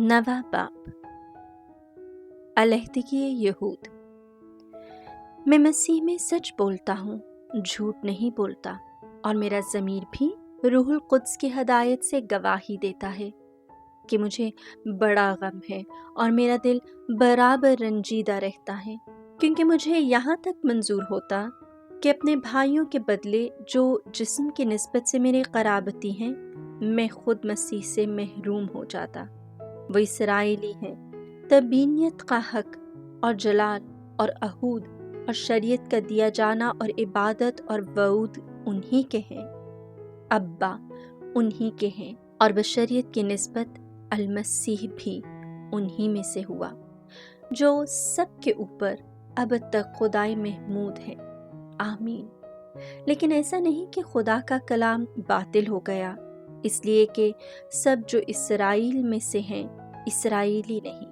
नवा बाब अलहदगी यहूद। मैं मसीह में सच बोलता हूँ, झूठ नहीं बोलता, और मेरा ज़मीर भी रूहुल कुद्स की हदायत से गवाही देता है कि मुझे बड़ा गम है और मेरा दिल बराबर रंजीदा रहता है, क्योंकि मुझे यहाँ तक मंजूर होता कि अपने भाइयों के बदले जो जिस्म की निस्बत से मेरे क़राबती हैं, मैं खुद मसीह से महरूम हो जाता। वो इसराइली हैं, तबीनियत का हक और जलाल और अहूद और शरीयत का दिया जाना और इबादत और वऊद उन्हीं के हैं, अब्बा उन्हीं के हैं, और बशरियत की निस्बत अलमसीह भी उन्हीं में से हुआ, जो सब के ऊपर अब तक खुदाई महमूद है। आमीन। लेकिन ऐसा नहीं कि खुदा का कलाम बातिल हो गया, इसलिए कि सब जो इसराइल में से हैं इसराइली नहीं,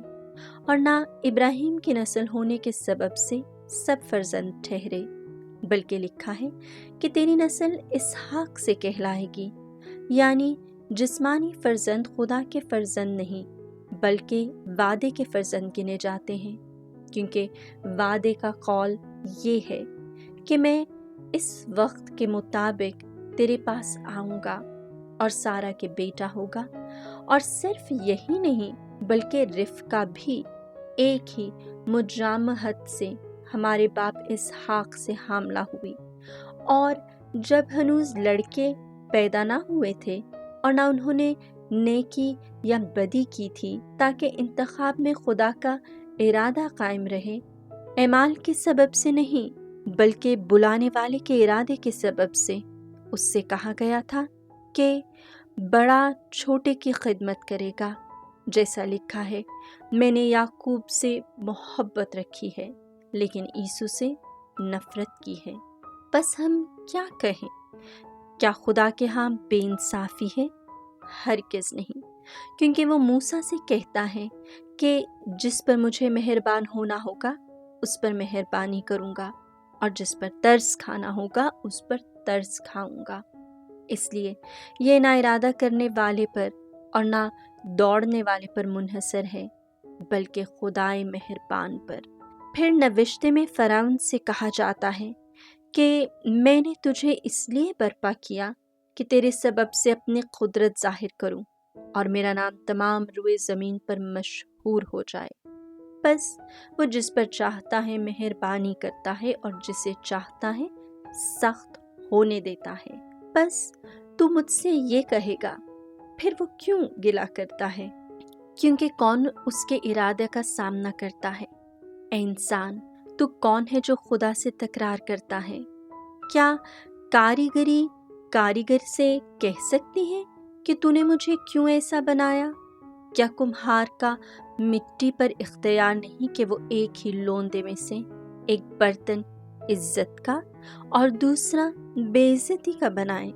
और ना इब्राहिम की नस्ल होने के सबब से सब फर्जंद ठहरे, बल्कि लिखा है कि तेरी नस्ल इसहाक से कहलाएगी। यानी जिस्मानी फर्जंद खुदा के फर्जंद नहीं, बल्कि वादे के फर्जंद गिने जाते हैं, क्योंकि वादे का कौल ये है कि मैं इस वक्त के मुताबिक तेरे पास आऊँगा और सारा के बेटा होगा। और सिर्फ यही नहीं, बल्कि रिफ्का भी एक ही मुजामहत से हमारे बाप इसहाक से हामला हुई, और जब हनूज लड़के पैदा ना हुए थे और ना उन्होंने नेकी या बदी की थी, ताकि इंतखाब में खुदा का इरादा कायम रहे, एमाल के सबब से नहीं बल्कि बुलाने वाले के इरादे के सबब से उससे कहा गया था कि बड़ा छोटे की खिदमत करेगा। जैसा लिखा है, मैंने याकूब से मोहब्बत रखी है लेकिन ईसु से नफरत की है। बस हम क्या कहें? क्या खुदा के यहाँ बेइंसाफी है? हरगिज़ नहीं, क्योंकि वो मूसा से कहता है कि जिस पर मुझे मेहरबान होना होगा उस पर मेहरबानी करूँगा, और जिस पर तरस खाना होगा उस पर तरस खाऊंगा। इसलिए ये ना इरादा करने वाले पर और ना दौड़ने वाले पर मुनहसर है, बल्कि खुदाए मेहरबान पर। फिर नविश्ते में फ़िरौन से कहा जाता है कि मैंने तुझे इसलिए बर्पा किया कि तेरे सबब से अपनी कुदरत जाहिर करूं और मेरा नाम तमाम रुए ज़मीन पर मशहूर हो जाए। बस वो जिस पर चाहता है मेहरबानी करता है और जिसे चाहता है सख्त होने देता है। बस तू मुझसे ये कहेगा, फिर वो क्यों गिला करता है? क्योंकि कौन उसके इरादे का सामना करता है? ऐ इंसान, तू कौन है जो खुदा से तकरार करता है? क्या कारीगरी कारीगर से कह सकती है कि तूने मुझे क्यों ऐसा बनाया? क्या कुम्हार का मिट्टी पर इख्तियार नहीं कि वो एक ही लोंदे में से एक बर्तन इज्जत का और दूसरा बेइज्जती का बनाए?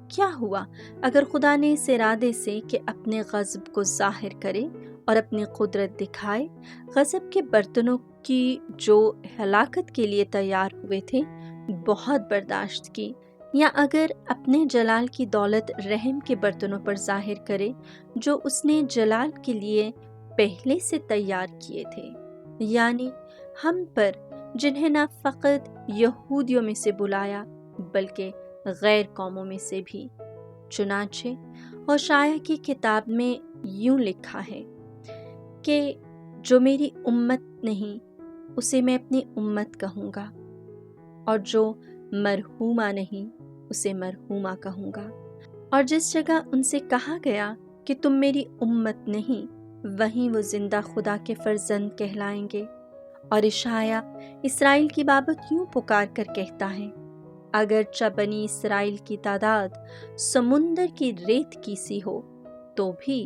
क्या हुआ अगर खुदा ने इस इरादे से कि अपने गज़ब को जाहिर करे और अपनी कुदरत दिखाए, गज़ब के बर्तनों की जो हलाकत के लिए तैयार हुए थे बहुत बर्दाश्त की, या अगर अपने जलाल की दौलत रहम के बर्तनों पर जाहिर करे जो उसने जलाल के लिए पहले से तैयार किए थे, यानी हम पर, जिन्हें ना फ़कत यहूदियों में से बुलाया बल्कि गैर कौमों में से भी। चुनांचे होशाया की किताब में यूं लिखा है कि जो मेरी उम्मत नहीं उसे मैं अपनी उम्मत कहूँगा, और जो मरहूमा नहीं उसे मरहूमा कहूँगा। और जिस जगह उनसे कहा गया कि तुम मेरी उम्मत नहीं, वहीं वो जिंदा खुदा के फर्जंद कहलाएंगे। और इशाया इसराइल की बाबत यूं पुकार कर कहता है, अगरचे बनी इसराइल की तादाद समुंदर की रेत की सी हो तो भी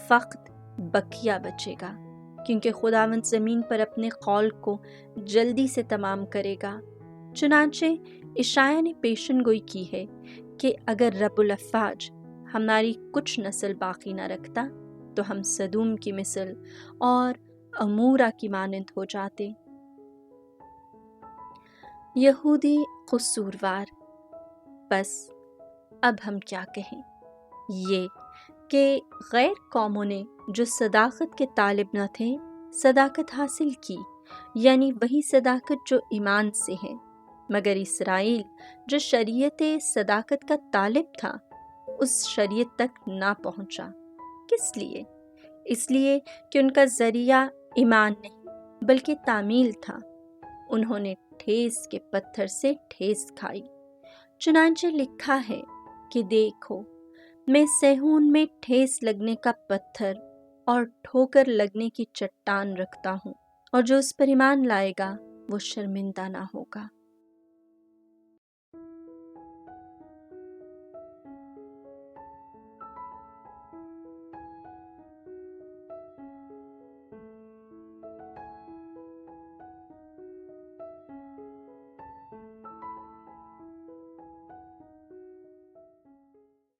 फक्त बकिया बचेगा, क्योंकि खुदावंद ज़मीन पर अपने कौल को जल्दी से तमाम करेगा। चुनांचे इशाया ने पेशनगोई की है कि अगर रब्बुल अफ़्फ़ाज हमारी कुछ नस्ल बाकी न रखता तो हम सदूम की मिसल और अमूरा की मानंद हो जाते। यहूदी कसूरवार। बस अब हम क्या कहें? ये کہ غیر قوموں نے جو صداقت کے طالب نہ تھے صداقت حاصل کی، یعنی وہی صداقت جو ایمان سے ہے، مگر اسرائیل جو شریعت صداقت کا طالب تھا اس شریعت تک نہ پہنچا۔ کس لیے؟ اس لیے کہ ان کا ذریعہ ایمان نہیں بلکہ تعمیل تھا۔ انہوں نے ٹھیس کے پتھر سے ٹھیس کھائی۔ چنانچہ لکھا ہے کہ دیکھو میں صہیون میں ٹھیس لگنے کا پتھر اور ٹھوکر لگنے کی چٹان رکھتا ہوں، اور جو اس پر ایمان لائے گا وہ شرمندہ نہ ہوگا۔